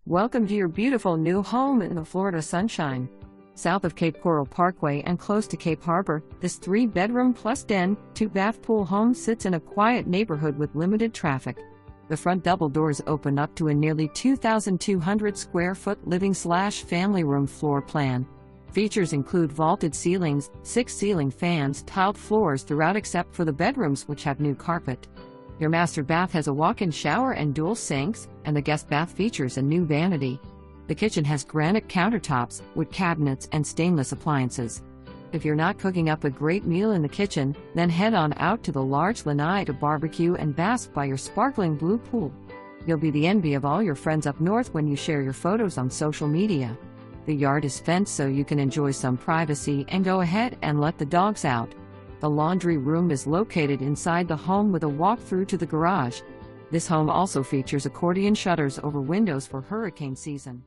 Welcome to your beautiful new home in the Florida sunshine. South of Cape Coral Parkway and close to Cape Harbor, this 3-bedroom plus den, 2-bath pool home sits in a quiet neighborhood with limited traffic. The front double doors open up to a nearly 2,200 square foot living/family room floor plan. Features include vaulted ceilings, 6 ceiling fans, tiled floors throughout except for the bedrooms, which have new carpet. Your master bath has a walk-in shower and dual sinks, and the guest bath features a new vanity. The kitchen has granite countertops, wood cabinets, and stainless appliances. If you're not cooking up a great meal in the kitchen, then head on out to the large lanai to barbecue and bask by your sparkling blue pool. You'll be the envy of all your friends up north when you share your photos on social media. The yard is fenced so you can enjoy some privacy and go ahead and let the dogs out. The laundry room is located inside the home with a walk-through to the garage. This home also features accordion shutters over windows for hurricane season.